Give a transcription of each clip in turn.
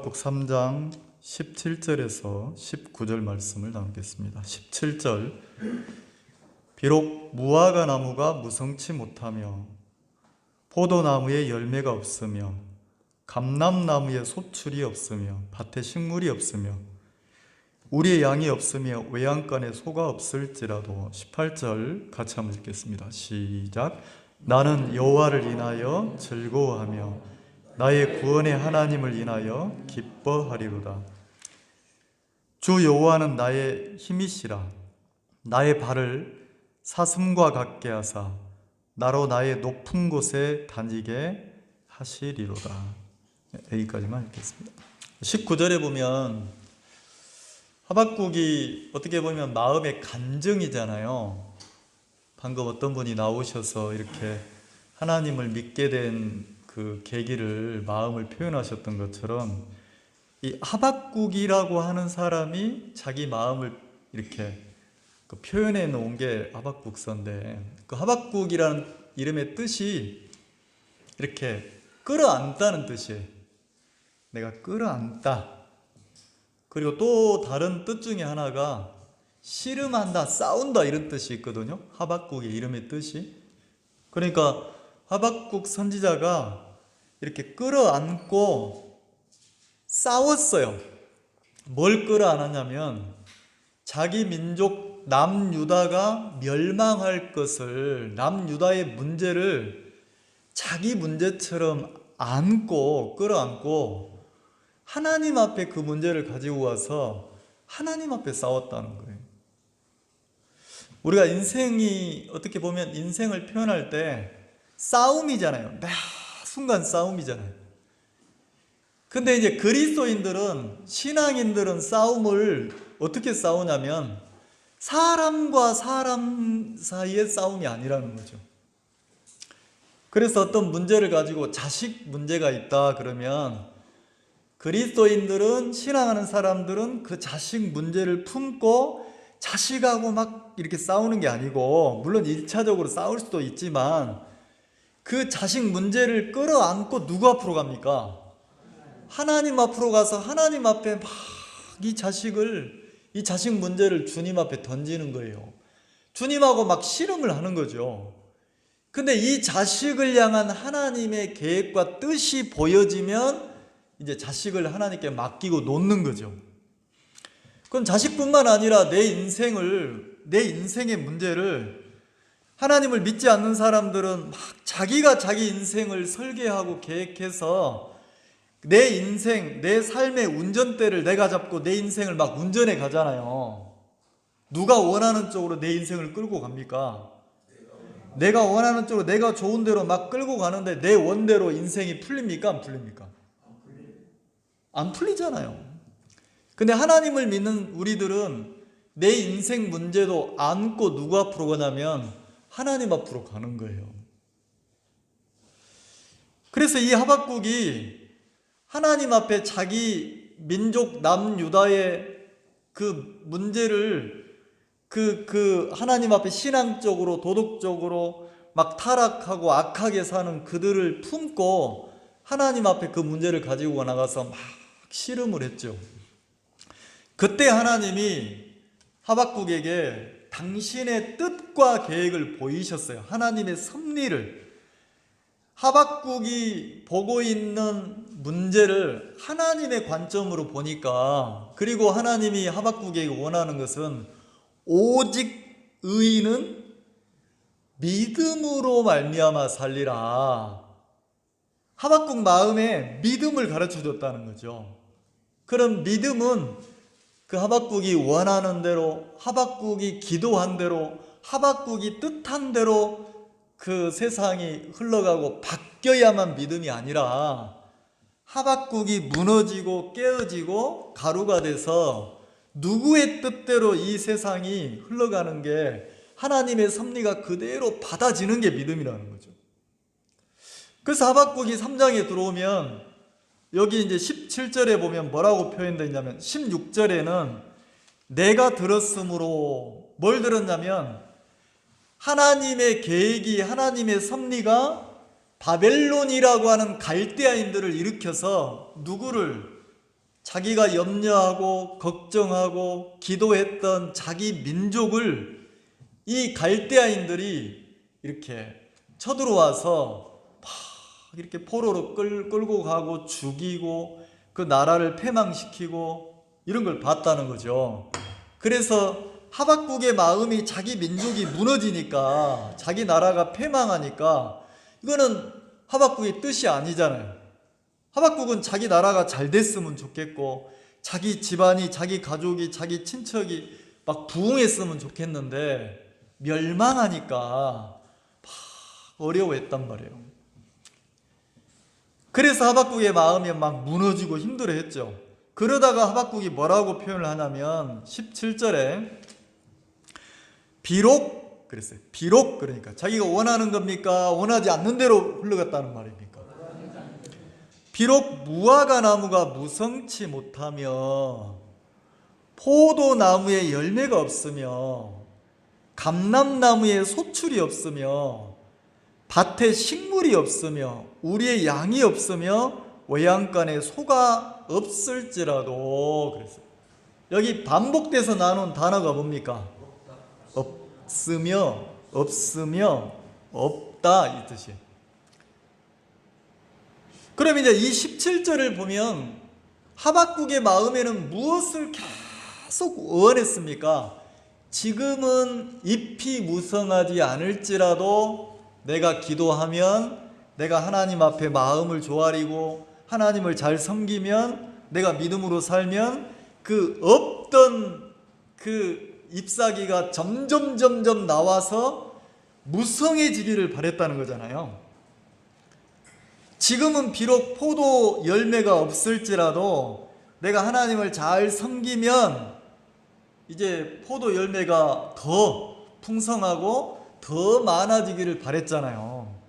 하박국 3장 17절에서 19절 말씀을 나누겠습니다. 17절 비록 무화과 나무가 무성치 못하며 포도나무에 열매가 없으며 감람나무에 소출이 없으며 밭에 식물이 없으며 우리의 양이 없으며 외양간에 소가 없을지라도 18절 같이 한번 읽겠습니다. 시작. 나는 여호와를 인하여 즐거워하며 나의 구원의 하나님을 인하여 기뻐하리로다. 주 여호와는 나의 힘이시라. 나의 발을 사슴과 같게 하사 나로 나의 높은 곳에 다니게 하시리로다. 여기까지만 읽겠습니다. 19절에 보면 하박국이 어떻게 보면 마음의 간증이잖아요. 방금 어떤 분이 나오셔서 이렇게 하나님을 믿게 된 그 계기를 마음을 표현하셨던 것처럼 이 하박국이라고 하는 사람이 자기 마음을 이렇게 표현해 놓은 게 하박국서인데, 그 하박국이라는 이름의 뜻이 이렇게 끌어안다는 뜻이에요. 내가 끌어안다. 그리고 또 다른 뜻 중에 하나가 씨름한다, 싸운다 이런 뜻이 있거든요. 하박국의 이름의 뜻이. 그러니까 하박국 선지자가 이렇게 끌어안고 싸웠어요. 뭘 끌어안았냐면 자기 민족 남유다가 멸망할 것을, 남유다의 문제를 자기 문제처럼 안고 끌어안고 하나님 앞에 그 문제를 가지고 와서 하나님 앞에 싸웠다는 거예요. 우리가 인생이 어떻게 보면 인생을 표현할 때 싸움이잖아요. 매 순간 싸움이잖아요. 근데 이제 그리스도인들은, 신앙인들은 싸움을 어떻게 싸우냐면 사람과 사람 사이의 싸움이 아니라는 거죠. 그래서 어떤 문제를 가지고 자식 문제가 있다 그러면 그리스도인들은, 신앙하는 사람들은 그 자식 문제를 품고 자식하고 막 이렇게 싸우는 게 아니고, 물론 1차적으로 싸울 수도 있지만 그 자식 문제를 끌어안고 누구 앞으로 갑니까? 하나님 앞으로 가서 하나님 앞에 막 이 자식 문제를 주님 앞에 던지는 거예요. 주님하고 막 씨름을 하는 거죠. 근데 이 자식을 향한 하나님의 계획과 뜻이 보여지면 이제 자식을 하나님께 맡기고 놓는 거죠. 그건 자식뿐만 아니라 내 인생의 문제를, 하나님을 믿지 않는 사람들은 막 자기가 자기 인생을 설계하고 계획해서 내 인생, 내 삶의 운전대를 내가 잡고 내 인생을 막 운전해 가잖아요. 누가 원하는 쪽으로 내 인생을 끌고 갑니까? 내가 원하는 쪽으로, 내가 좋은 대로 막 끌고 가는데 내 원대로 인생이 풀립니까? 안 풀립니까? 안 풀리잖아요. 근데 하나님을 믿는 우리들은 내 인생 문제도 안고 누구 앞으로 가냐면 하나님 앞으로 가는 거예요. 그래서 이 하박국이 하나님 앞에 자기 민족 남유다의 그 문제를 하나님 앞에 신앙적으로, 도덕적으로 막 타락하고 악하게 사는 그들을 품고 하나님 앞에 그 문제를 가지고 나가서 막 씨름을 했죠. 그때 하나님이 하박국에게 당신의 뜻과 계획을 보이셨어요. 하나님의 섭리를. 하박국이 보고 있는 문제를 하나님의 관점으로 보니까, 그리고 하나님이 하박국에게 원하는 것은 오직 의인은 믿음으로 말미암아 살리라. 하박국 마음에 믿음을 가르쳐 줬다는 거죠. 그런 믿음은 그 하박국이 원하는 대로, 하박국이 기도한 대로, 하박국이 뜻한 대로 그 세상이 흘러가고 바뀌어야만 믿음이 아니라, 하박국이 무너지고 깨어지고 가루가 돼서 누구의 뜻대로 이 세상이 흘러가는 게 하나님의 섭리가 그대로 받아지는 게 믿음이라는 거죠. 그래서 하박국이 3장에 들어오면 여기 이제 17절에 보면 뭐라고 표현되어 있냐면, 16절에는 내가 들었으므로, 뭘 들었냐면 하나님의 계획이, 하나님의 섭리가 바벨론이라고 하는 갈대아인들을 일으켜서 누구를, 자기가 염려하고 걱정하고 기도했던 자기 민족을 이 갈대아인들이 이렇게 쳐들어와서 막 이렇게 포로로 끌고 가고 죽이고 그 나라를 패망시키고 이런 걸 봤다는 거죠. 그래서 하박국의 마음이 자기 민족이 무너지니까, 자기 나라가 패망하니까, 이거는 하박국의 뜻이 아니잖아요. 하박국은 자기 나라가 잘 됐으면 좋겠고, 자기 집안이, 자기 가족이, 자기 친척이 막 부흥했으면 좋겠는데 멸망하니까 막 어려워했단 말이에요. 그래서 하박국의 마음이 막 무너지고 힘들어했죠. 그러다가 하박국이 뭐라고 표현을 하냐면 17절에 비록 그랬어요. 비록, 그러니까 자기가 원하는 겁니까? 원하지 않는 대로 흘러갔다는 말입니까? 비록 무화과 나무가 무성치 못하며 포도나무에 열매가 없으며 감람나무에 소출이 없으며 밭에 식물이 없으며 우리의 양이 없으며 외양간에 소가 없을지라도, 그랬어요. 여기 반복돼서 나눈 단어가 뭡니까? 없으며, 없으며, 없다, 이 뜻이에요. 그럼 이제 이 17절을 보면 하박국의 마음에는 무엇을 계속 원했습니까? 지금은 잎이 무성하지 않을지라도 내가 기도하면, 내가 하나님 앞에 마음을 조아리고 하나님을 잘 섬기면, 내가 믿음으로 살면 그 없던 그 잎사귀가 점점 나와서 무성해지기를 바랬다는 거잖아요. 지금은 비록 포도 열매가 없을지라도 내가 하나님을 잘 섬기면 이제 포도 열매가 더 풍성하고 더 많아지기를 바랬잖아요.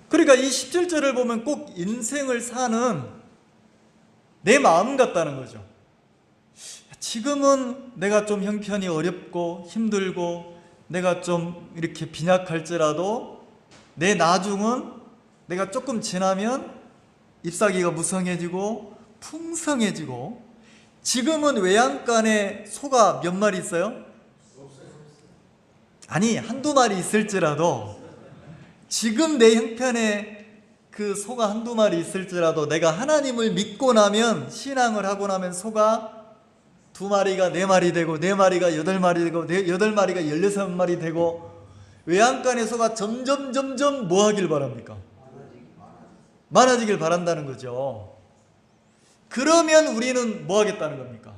그러니까 이 17절을 보면 꼭 인생을 사는 내 마음 같다는 거죠. 지금은 내가 좀 형편이 어렵고 힘들고 내가 좀 이렇게 빈약할지라도 내 나중은, 내가 조금 지나면 잎사귀가 무성해지고 풍성해지고, 지금은 외양간에 소가 몇 마리 있어요? 아니, 한두 마리 있을지라도, 지금 내 형편에 그 소가 한두 마리 있을지라도 내가 하나님을 믿고 나면, 신앙을 하고 나면 소가 두 마리가 네 마리 되고, 네 마리가 여덟 마리 되고, 여덟 마리가 16마리 되고, 외양간의 소가 점점 뭐 하길 바랍니까? 많아지길 바란다는 거죠. 그러면 우리는 뭐 하겠다는 겁니까?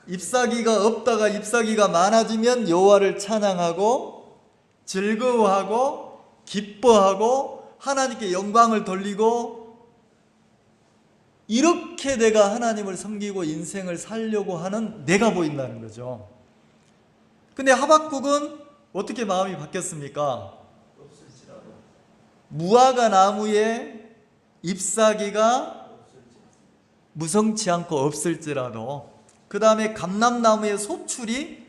잎사귀가 없다가 잎사귀가 많아지면 여호와를 찬양하고 즐거워하고 기뻐하고 하나님께 영광을 돌리고, 이렇게 내가 하나님을 섬기고 인생을 살려고 하는 내가 보인다는 거죠. 근데 하박국은 어떻게 마음이 바뀌었습니까? 무화과 나무에 잎사귀가 무성치 않고 없을지라도, 그 다음에 감람나무에 소출이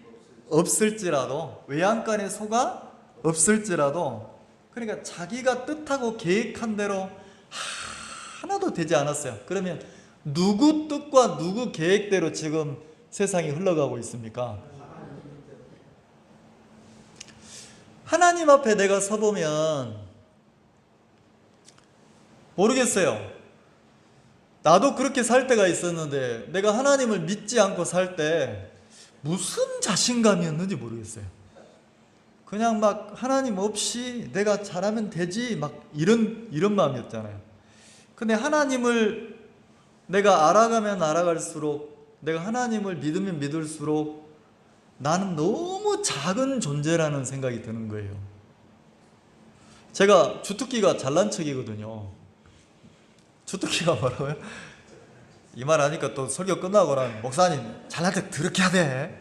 없을지라도, 외양간에 소가 없을지라도, 그러니까 자기가 뜻하고 계획한 대로 하나도 되지 않았어요. 그러면 누구 뜻과 누구 계획대로 지금 세상이 흘러가고 있습니까? 하나님 앞에 내가 서보면 모르겠어요. 나도 그렇게 살 때가 있었는데, 내가 하나님을 믿지 않고 살 때 무슨 자신감이었는지 모르겠어요. 그냥 막 하나님 없이 내가 잘하면 되지, 막 이런 마음이었잖아요. 근데 하나님을 내가 알아가면 알아갈수록, 내가 하나님을 믿으면 믿을수록 나는 너무 작은 존재라는 생각이 드는 거예요. 제가 주특기가 잘난 척이거든요. 주특기가 뭐라고요? 이 말 하니까 또 설교 끝나고 나면 목사님 잘난 척 더럽게 하대,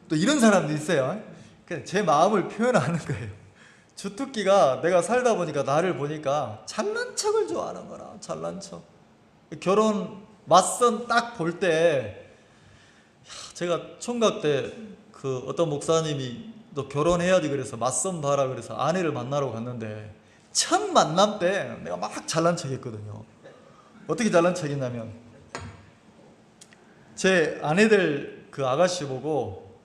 또 이런 사람도 있어요. 그냥 제 마음을 표현하는 거예요. 주특기가 내가 살다 보니까, 나를 보니까 잘난 척을 좋아하는 거라. 잘난 척. 결혼 맞선 딱 볼 때, 제가 총각 때 그 어떤 목사님이 너 결혼해야지 그래서 맞선 봐라 그래서 아내를 만나러 갔는데, 첫 만남 때 내가 막 잘난 척 했거든요. 어떻게 잘난 척이냐면 제 아내들 그 아가씨 보고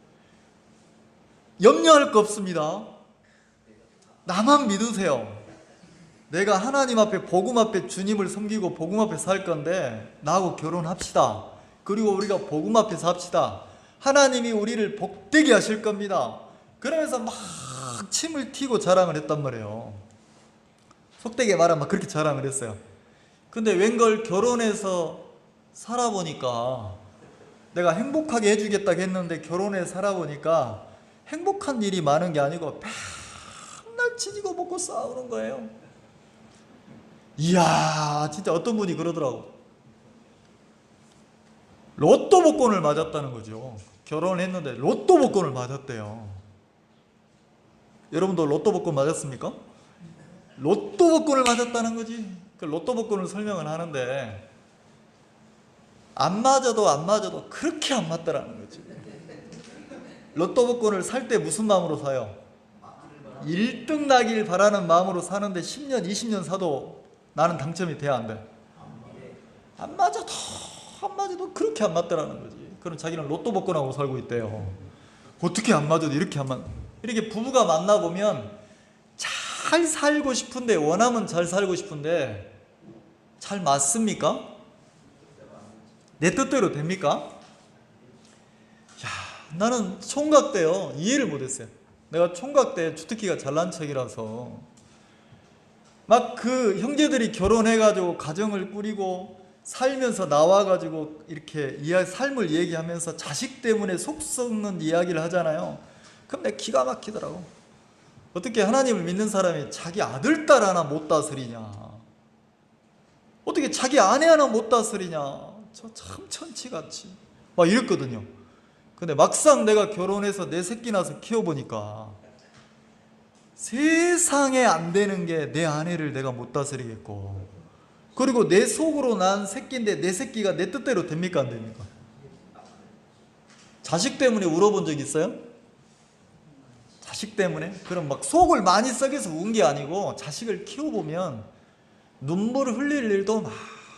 염려할 거 없습니다. 나만 믿으세요. 내가 하나님 앞에 복음 앞에 주님을 섬기고 복음 앞에 살 건데 나하고 결혼합시다. 그리고 우리가 복음 앞에 삽시다. 하나님이 우리를 복되게 하실 겁니다. 그러면서 막 침을 튀고 자랑을 했단 말이에요. 속되게 말하면 막 그렇게 자랑을 했어요. 근데 웬걸 결혼해서 살아보니까 내가 행복하게 해주겠다고 했는데 결혼해서 살아보니까 행복한 일이 많은 게 아니고 맨날 지지고 볶고 싸우는 거예요. 이야, 진짜 어떤 분이 그러더라고. 로또 복권을 맞았다는 거죠. 결혼했는데 로또 복권을 맞았대요. 여러분도 로또 복권 맞았습니까? 로또 복권을 맞았다는 거지. 그 로또 복권을 설명을 하는데 안 맞아도 그렇게 안 맞더라는 거지. 로또 복권을 살 때 무슨 마음으로 사요? 1등 나길 바라는 마음으로 사는데 10년, 20년 사도 나는 당첨이 돼야 안 돼? 안 맞아도 그렇게 안 맞더라는 거지. 그럼 자기는 로또 복권하고 살고 있대요. 어떻게 안 맞아도 이렇게 안 맞? 이렇게 부부가 만나보면 잘 살고 싶은데, 원하면 잘 살고 싶은데 잘 맞습니까? 내 뜻대로 됩니까? 야, 나는 총각 때요 이해를 못했어요. 내가 총각 때 주특기가 잘난 척이라서 막 그 형제들이 결혼해가지고 가정을 꾸리고 살면서 나와가지고 이렇게 삶을 얘기하면서 자식 때문에 속 썩는 이야기를 하잖아요. 그럼 내가 기가 막히더라고. 어떻게 하나님을 믿는 사람이 자기 아들, 딸 하나 못 다스리냐? 어떻게 자기 아내 하나 못 다스리냐? 저 참 천치같이 막 이랬거든요. 근데 막상 내가 결혼해서 내 새끼 낳아서 키워보니까 세상에 안 되는 게 내 아내를 내가 못 다스리겠고, 그리고 내 속으로 난 새끼인데 내 새끼가 내 뜻대로 됩니까 안 됩니까? 자식 때문에 울어본 적 있어요? 자식 때문에? 그럼 막 속을 많이 썩여서 운 게 아니고 자식을 키워보면 눈물을 흘릴 일도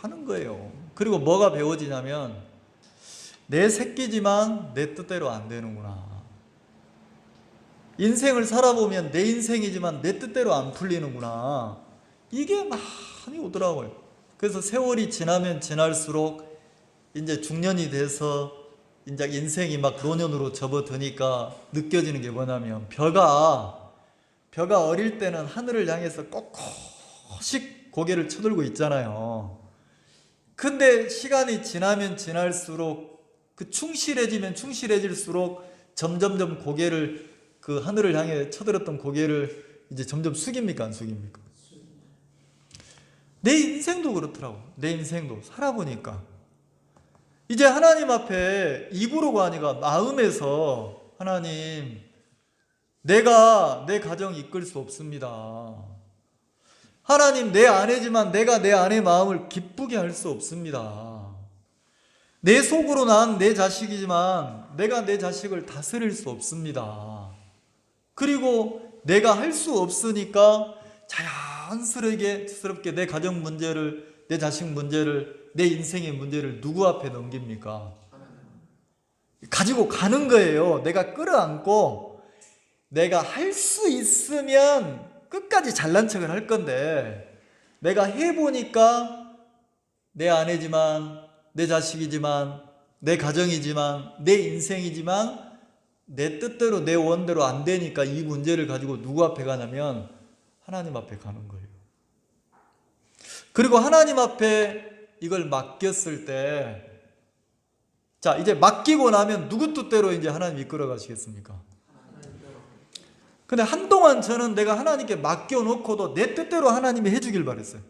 많은 거예요. 그리고 뭐가 배워지냐면 내 새끼지만 내 뜻대로 안 되는구나. 인생을 살아보면 내 인생이지만 내 뜻대로 안 풀리는구나. 이게 많이 오더라고요. 그래서 세월이 지나면 지날수록 이제 중년이 돼서 이제 인생이 막 노년으로 접어드니까 느껴지는 게 뭐냐면 벼가 어릴 때는 하늘을 향해서 꼿꼿이 고개를 쳐들고 있잖아요. 근데 시간이 지나면 지날수록 그 충실해지면 충실해질수록 점점점 고개를 그 하늘을 향해 쳐들었던 고개를 이제 점점 숙입니까 안 숙입니까? 내 인생도 그렇더라고. 내 인생도 살아보니까 이제 하나님 앞에 입으로가 아니라 마음에서 하나님, 내가 내 가정 이끌 수 없습니다. 하나님, 내 아내지만 내가 내 아내 마음을 기쁘게 할 수 없습니다. 내 속으로 난 내 자식이지만 내가 내 자식을 다스릴 수 없습니다. 그리고 내가 할 수 없으니까 자연스럽게 내 가정 문제를, 내 자식 문제를, 내 인생의 문제를 누구 앞에 넘깁니까? 가지고 가는 거예요. 내가 끌어안고 내가 할 수 있으면 끝까지 잘난 척을 할 건데, 내가 해보니까 내 아내지만 내 자식이지만 내 가정이지만 내 인생이지만 내 뜻대로 내 원대로 안 되니까 이 문제를 가지고 누구 앞에 가냐면 하나님 앞에 가는 거예요. 그리고 하나님 앞에 이걸 맡겼을 때, 자, 이제 맡기고 나면 누구 뜻대로 이제 하나님 이끌어 가시겠습니까? 근데 한동안 저는 내가 하나님께 맡겨놓고도 내 뜻대로 하나님이 해주길 바랬어요.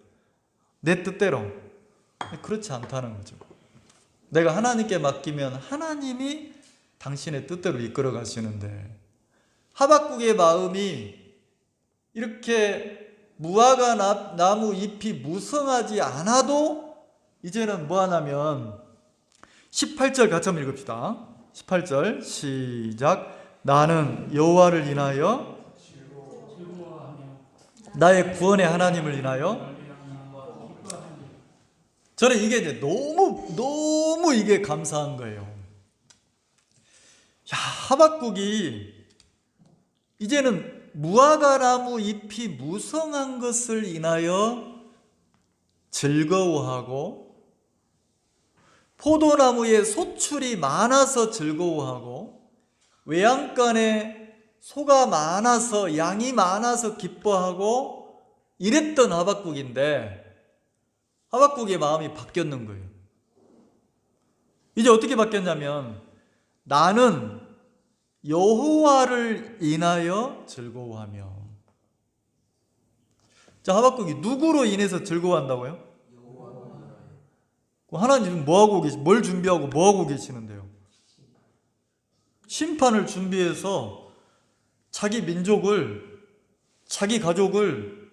내 뜻대로. 그렇지 않다는 거죠. 내가 하나님께 맡기면 하나님이 당신의 뜻대로 이끌어 가시는데, 하박국의 마음이 이렇게 무화과 나무 잎이 무성하지 않아도 이제는 뭐 하냐면 18절 같이 한번 읽읍시다. 18절 시작. 나는 여호와를 인하여 나의 구원의 하나님을 인하여 저는 이게 이제 너무 이게 감사한 거예요. 야, 하박국이 이제는 무화과나무 잎이 무성한 것을 인하여 즐거워하고, 포도나무에 소출이 많아서 즐거워하고, 외양간에 소가 많아서, 양이 많아서 기뻐하고, 이랬던 하박국인데 하박국의 마음이 바뀌었는 거예요. 이제 어떻게 바뀌었냐면, 나는 여호와를 인하여 즐거워하며. 자, 하박국이 누구로 인해서 즐거워한다고요? 하나님 뭘 준비하고 뭐 하고 계시는데요? 심판을 준비해서 자기 민족을, 자기 가족을,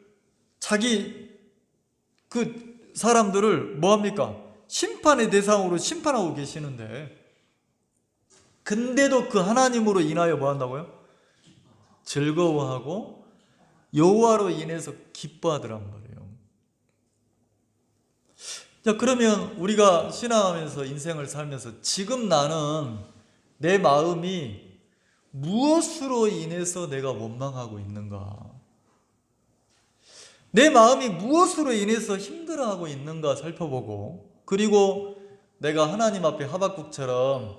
자기 그 사람들을 뭐 합니까? 심판의 대상으로 심판하고 계시는데, 근데도 그 하나님으로 인하여 뭐 한다고요? 즐거워하고 여호와로 인해서 기뻐하더란 말이에요. 자, 그러면 우리가 신앙하면서 인생을 살면서 지금 나는 내 마음이 무엇으로 인해서 내가 원망하고 있는가? 내 마음이 무엇으로 인해서 힘들어하고 있는가 살펴보고, 그리고 내가 하나님 앞에 하박국처럼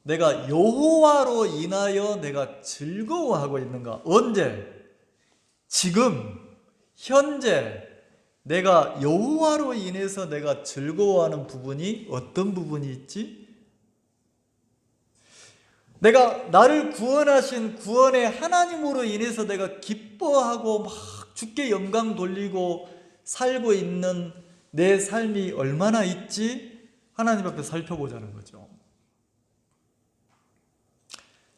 내가 여호와로 인하여 내가 즐거워하고 있는가? 언제? 지금 현재 내가 여호와로 인해서 내가 즐거워하는 부분이 어떤 부분이 있지? 내가 나를 구원하신 구원의 하나님으로 인해서 내가 기뻐하고 막 주께 영광 돌리고 살고 있는 내 삶이 얼마나 있지? 하나님 앞에 살펴보자는 거죠.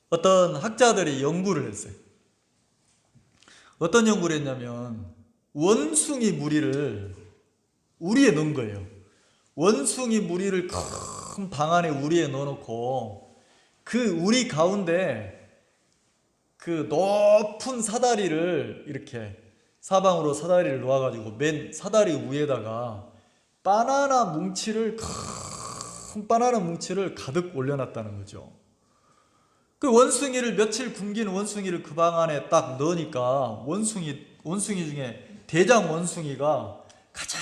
어떤 학자들이 연구를 했어요. 어떤 연구를 했냐면, 원숭이 무리를 우리에 넣은 거예요. 원숭이 무리를 큰 방 안에 우리에 넣어놓고, 그 우리 가운데 그 높은 사다리를 이렇게 사방으로 사다리를 놓아가지고 맨 사다리 위에다가 큰 바나나 뭉치를 가득 올려놨다는 거죠. 그 원숭이를, 며칠 굶긴 원숭이를 그 방 안에 딱 넣으니까 원숭이 중에 대장 원숭이가 가장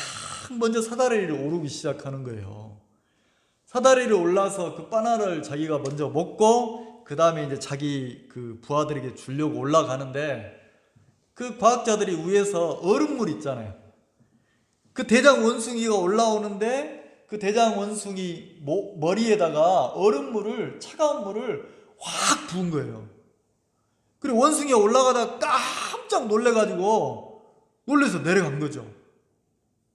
먼저 사다리를 오르기 시작하는 거예요. 사다리를 올라서 그 바나나를 자기가 먼저 먹고, 그 다음에 이제 자기 그 부하들에게 주려고 올라가는데, 그 과학자들이 위에서 얼음물 있잖아요. 그 대장 원숭이가 올라오는데 그 대장 원숭이 머리에다가 얼음물을, 차가운 물을 확 부은 거예요. 그리고 원숭이가 올라가다가 깜짝 놀래서 내려간 거죠.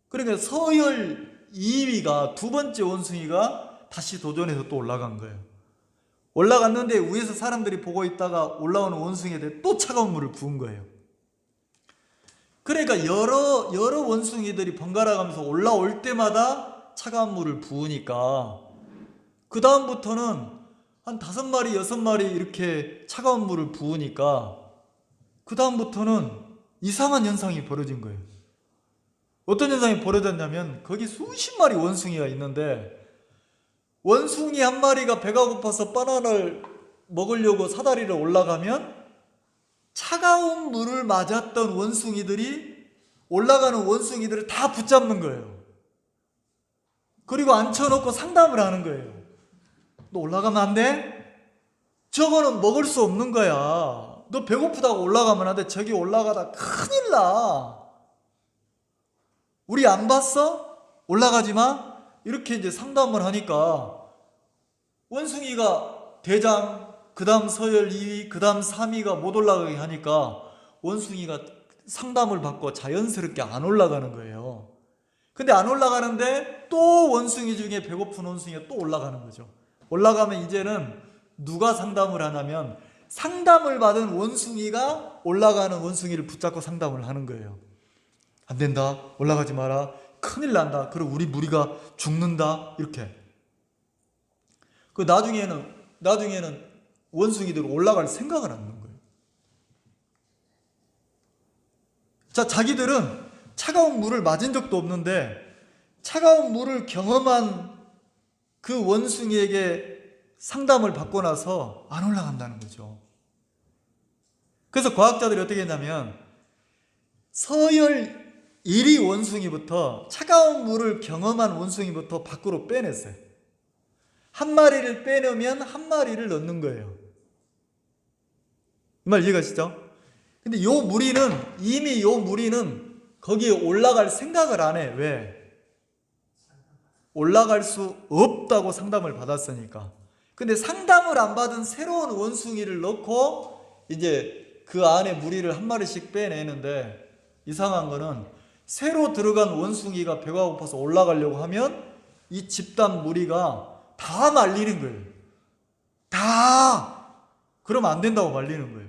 그러니까 서열 2위가, 두 번째 원숭이가 다시 도전해서 또 올라간 거예요. 올라갔는데 위에서 사람들이 보고 있다가 올라오는 원숭이한테 또 차가운 물을 부은 거예요. 그러니까 여러 원숭이들이 번갈아 가면서 올라올 때마다 차가운 물을 부으니까, 그 다음부터는 한 5마리, 6마리 이렇게 차가운 물을 부으니까 그 다음부터는 이상한 현상이 벌어진 거예요. 어떤 현상이 벌어졌냐면, 거기 수십 마리 원숭이가 있는데, 원숭이 한 마리가 배가 고파서 바나나를 먹으려고 사다리를 올라가면 차가운 물을 맞았던 원숭이들이 올라가는 원숭이들을 다 붙잡는 거예요. 그리고 앉혀놓고 상담을 하는 거예요. 너 올라가면 안 돼? 저거는 먹을 수 없는 거야. 너 배고프다고 올라가면 안 돼. 저기 올라가다 큰일 나. 우리 안 봤어? 올라가지 마. 이렇게 이제 상담을 하니까 원숭이가 대장, 그 다음 서열 2위, 그 다음 3위가 못 올라가게 하니까 원숭이가 상담을 받고 자연스럽게 안 올라가는 거예요. 근데 안 올라가는데 또 원숭이 중에 배고픈 원숭이가 또 올라가는 거죠. 올라가면 이제는 누가 상담을 하냐면, 상담을 받은 원숭이가 올라가는 원숭이를 붙잡고 상담을 하는 거예요. 안 된다. 올라가지 마라. 큰일 난다. 그리고 우리 무리가 죽는다. 이렇게. 그 나중에는 원숭이들 올라갈 생각을 안 하는 거예요. 자, 자기들은 차가운 물을 맞은 적도 없는데 차가운 물을 경험한 그 원숭이에게 상담을 받고 나서 안 올라간다는 거죠. 그래서 과학자들이 어떻게 했냐면 서열 1위 원숭이부터, 차가운 물을 경험한 원숭이부터 밖으로 빼냈어요. 한 마리를 빼내면 한 마리를 넣는 거예요. 이 말 이해가시죠? 근데 요 무리는, 이미 요 무리는 거기에 올라갈 생각을 안 해. 왜? 올라갈 수 없다고 상담을 받았으니까. 근데 상담을 안 받은 새로운 원숭이를 넣고 이제 그 안에 무리를 한 마리씩 빼내는데, 이상한 거는 새로 들어간 원숭이가 배가 고파서 올라가려고 하면 이 집단 무리가 다 말리는 거예요. 다! 그러면 안 된다고 말리는 거예요.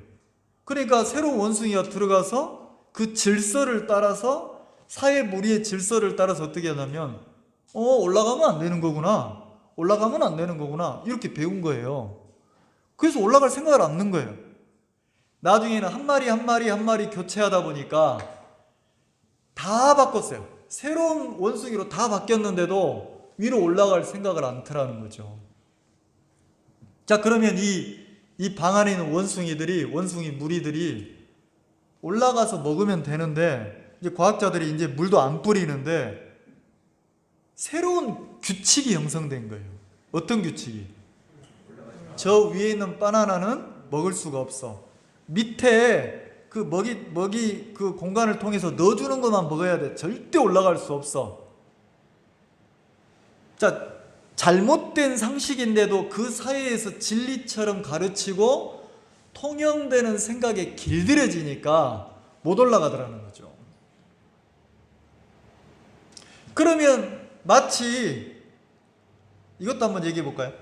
그러니까 새로운 원숭이가 들어가서 그 질서를 따라서, 사회 무리의 질서를 따라서 어떻게 하냐면 올라가면 안 되는 거구나, 올라가면 안 되는 거구나, 이렇게 배운 거예요. 그래서 올라갈 생각을 안 넣는 거예요. 나중에는 한 마리 한 마리 한 마리 교체하다 보니까 다 바꿨어요. 새로운 원숭이로 다 바뀌었는데도 위로 올라갈 생각을 안 하라는 거죠. 자, 그러면 이 방 안에 있는 원숭이 무리들이 올라가서 먹으면 되는데, 이제 과학자들이 이제 물도 안 뿌리는데 새로운 규칙이 형성된 거예요. 어떤 규칙이? 저 위에 있는 바나나는 먹을 수가 없어. 밑에 그 먹이 그 공간을 통해서 넣어주는 것만 먹어야 돼. 절대 올라갈 수 없어. 자, 잘못된 상식인데도 그 사회에서 진리처럼 가르치고 통용되는 생각에 길들여지니까 못 올라가더라는 거죠. 그러면 마치 이것도 한번 얘기해 볼까요?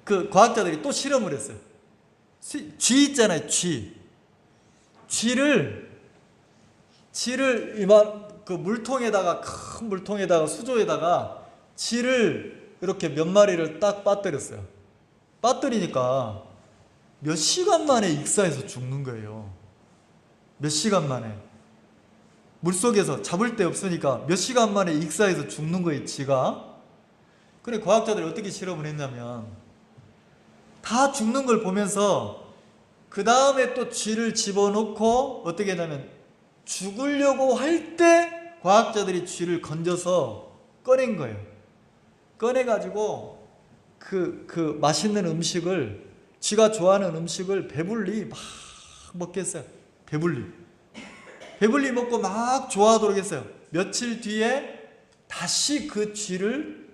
그 과학자들이 또 실험을 했어요. 쥐 있잖아요, 쥐. 쥐를 그 물통에다가, 큰 물통에다가, 수조에다가 쥐를 이렇게 몇 마리를 딱 빠뜨렸어요. 빠뜨리니까 몇 시간 만에 익사해서 죽는 거예요. 몇 시간 만에. 물속에서 잡을 데 없으니까 몇 시간 만에 익사해서 죽는 거예요, 쥐가. 그래, 과학자들이 어떻게 실험을 했냐면 다 죽는 걸 보면서 그 다음에 또 쥐를 집어넣고 어떻게 했냐면 죽으려고 할 때 과학자들이 쥐를 건져서 꺼낸 거예요. 꺼내가지고 그 맛있는 음식을, 쥐가 좋아하는 음식을 배불리 막 먹게 했어요. 배불리 먹고 막 좋아하도록 했어요. 며칠 뒤에 다시 그 쥐를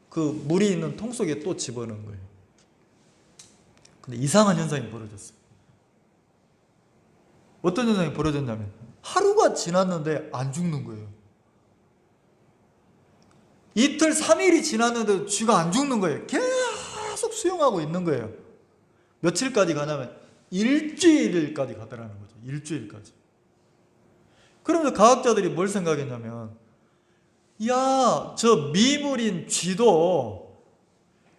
그 물이 있는 통 속에 또 집어넣은 거예요. 근데 이상한 현상이 벌어졌어요. 어떤 현상이 벌어졌냐면 하루가 지났는데 안 죽는 거예요. 이틀, 3일이 지났는데 쥐가 안 죽는 거예요. 계속 수영하고 있는 거예요. 며칠까지 가냐면 일주일까지 가더라는 거죠. 일주일까지. 그러면서 과학자들이 뭘 생각했냐면, 야, 저 미물인 쥐도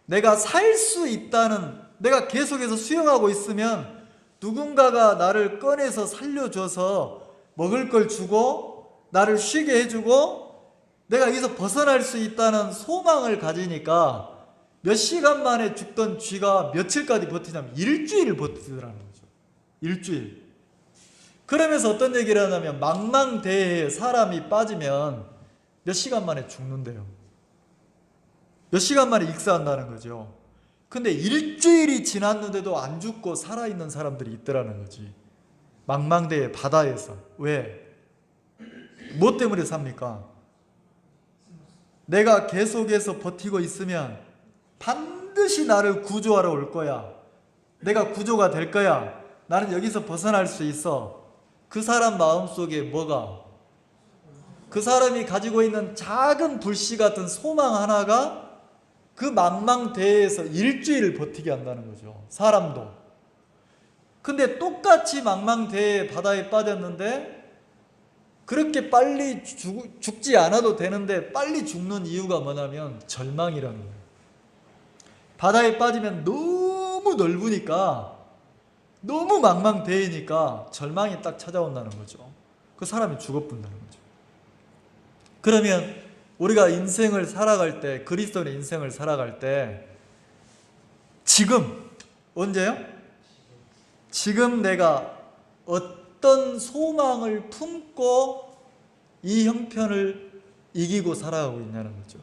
내가 살 수 있다는, 내가 계속해서 수영하고 있으면 누군가가 나를 꺼내서 살려줘서 먹을 걸 주고 나를 쉬게 해주고 내가 여기서 벗어날 수 있다는 소망을 가지니까 몇 시간 만에 죽던 쥐가 며칠까지 버티냐면 일주일을 버티더라는 거죠. 일주일. 그러면서 어떤 얘기를 하냐면 망망대해에 사람이 빠지면 몇 시간 만에 죽는데요. 몇 시간 만에 익사한다는 거죠. 근데 일주일이 지났는데도 안 죽고 살아있는 사람들이 있더라는 거지. 망망대해 바다에서. 왜? 뭐 때문에 삽니까? 내가 계속해서 버티고 있으면 반드시 나를 구조하러 올 거야. 내가 구조가 될 거야. 나는 여기서 벗어날 수 있어. 그 사람 마음속에 뭐가? 그 사람이 가지고 있는 작은 불씨 같은 소망 하나가 그 망망대해에서 일주일을 버티게 한다는 거죠. 사람도. 근데 똑같이 망망대해 바다에 빠졌는데 그렇게 빨리 죽지 않아도 되는데 빨리 죽는 이유가 뭐냐면 절망이라는 거예요. 바다에 빠지면 너무 넓으니까, 너무 망망대해니까 절망이 딱 찾아온다는 거죠. 그 사람이 죽어본다는 거죠. 그러면 우리가 인생을 살아갈 때, 그리스도의 인생을 살아갈 때 지금, 언제요? 지금 내가 어떤 소망을 품고 이 형편을 이기고 살아가고 있냐는 거죠.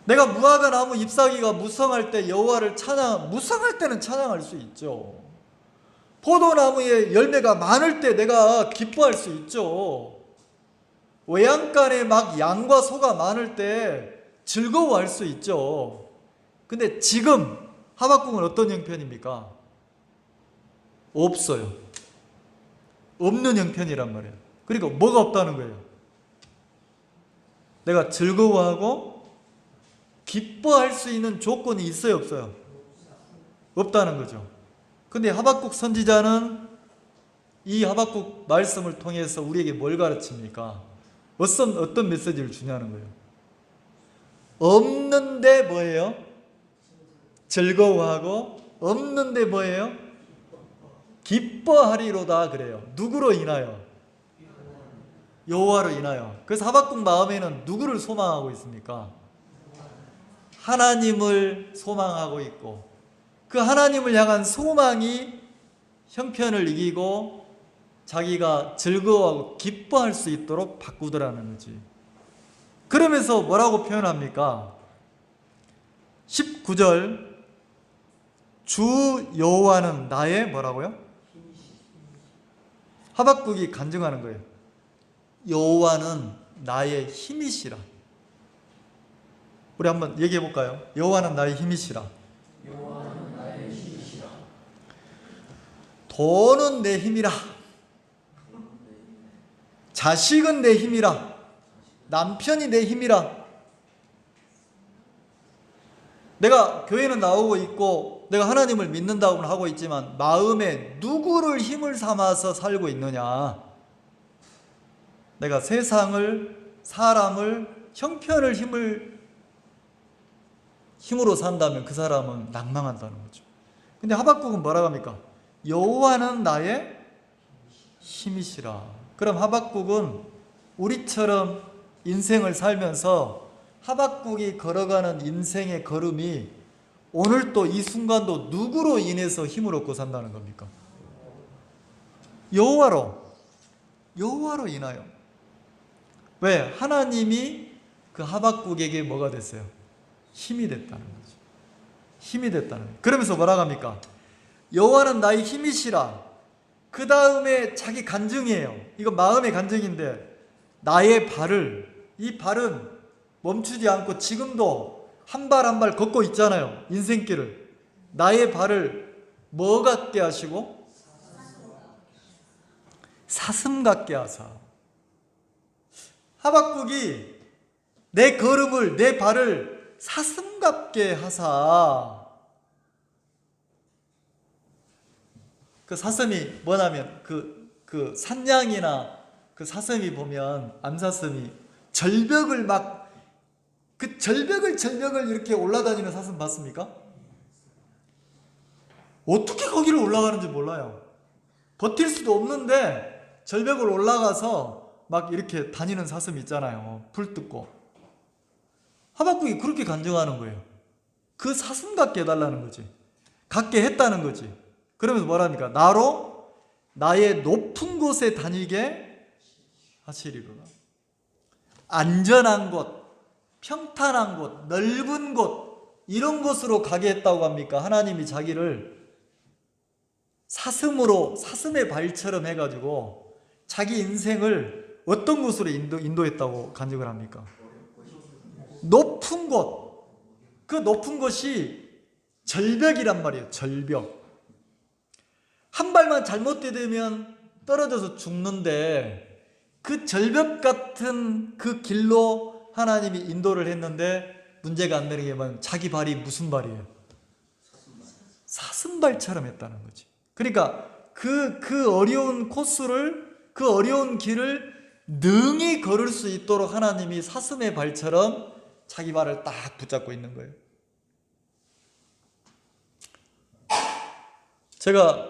내가 무화과 나무 잎사귀가 무성할 때 여호와를 무성할 때는 찬양할 수 있죠. 포도나무에 열매가 많을 때 내가 기뻐할 수 있죠. 외양간에 막 양과 소가 많을 때 즐거워할 수 있죠. 근데 지금 하박국은 어떤 형편입니까? 없어요. 없는 형편이란 말이에요. 그리고 뭐가 없다는 거예요? 내가 즐거워하고 기뻐할 수 있는 조건이 있어요, 없어요? 없다는 거죠. 근데 하박국 선지자는 이 하박국 말씀을 통해서 우리에게 뭘 가르칩니까? 어떤 메시지를 주냐는 거예요. 없는데 뭐예요? 즐거워하고, 없는데 뭐예요? 기뻐하리로다 그래요. 누구로 인하여? 여호와로 인하여. 그래서 하박국 마음에는 누구를 소망하고 있습니까? 하나님을 소망하고 있고, 그 하나님을 향한 소망이 형편을 이기고 자기가 즐거워하고 기뻐할 수 있도록 바꾸더라는 거지. 그러면서 뭐라고 표현합니까? 19절 주 여호와는 나의 뭐라고요? 하박국이 간증하는 거예요. 여호와는 나의 힘이시라. 우리 한번 얘기해 볼까요? 여호와는 나의 힘이시라. 여호와는 나의 힘이시라. 돈은 내 힘이라. 자식은 내 힘이라. 남편이 내 힘이라. 내가 교회는 나오고 있고 내가 하나님을 믿는다고는 하고 있지만 마음에 누구를 힘을 삼아서 살고 있느냐? 내가 세상을, 사람을, 형편을 힘으로 산다면 그 사람은 낭망한다는 거죠. 근데 하박국은 뭐라고 합니까? 여호와는 나의 힘이시라. 그럼 하박국은 우리처럼 인생을 살면서 하박국이 걸어가는 인생의 걸음이 오늘도 이 순간도 누구로 인해서 힘을 얻고 산다는 겁니까? 여호와로 인하여. 왜? 하나님이 그 하박국에게 뭐가 됐어요? 힘이 됐다는 거죠. 힘이 됐다는 거예요. 그러면서 뭐라고 합니까? 여호와는 나의 힘이시라. 그 다음에 자기 간증이에요. 이거 마음의 간증인데, 나의 발을, 이 발은 멈추지 않고 지금도 한 발 한 발 걷고 있잖아요. 인생길을. 나의 발을 뭐 같게 하시고? 사슴 같게 하사. 하박국이 내 걸음을, 내 발을 사슴 같게 하사. 그 사슴이 뭐냐면 그 산양이나 그 사슴이 보면, 암사슴이 절벽을 막 그 절벽을 이렇게 올라다니는 사슴 봤습니까? 어떻게 거기를 올라가는지 몰라요. 버틸 수도 없는데 절벽을 올라가서 막 이렇게 다니는 사슴 있잖아요. 불 뜯고. 하박국이 그렇게 간증하는 거예요. 그 사슴 같게 해달라는 거지. 같게 했다는 거지. 그러면서 뭐랍니까? 나로 나의 높은 곳에 다니게 하시리로다. 안전한 곳, 평탄한 곳, 넓은 곳, 이런 곳으로 가게 했다고 합니까? 하나님이 자기를 사슴의 발처럼 해가지고 자기 인생을 어떤 곳으로 인도했다고 간증을 합니까? 높은 곳. 그 높은 곳이 절벽이란 말이에요. 절벽. 한 발만 잘못 디디면 떨어져서 죽는데, 그 절벽 같은 그 길로 하나님이 인도를 했는데 문제가 안 되는 게 뭐냐면 자기 발이 무슨 발이에요? 사슴발처럼 했다는 거지. 그러니까 그 어려운 코스를, 그 어려운 길을 능히 걸을 수 있도록 하나님이 사슴의 발처럼 자기 발을 딱 붙잡고 있는 거예요. 제가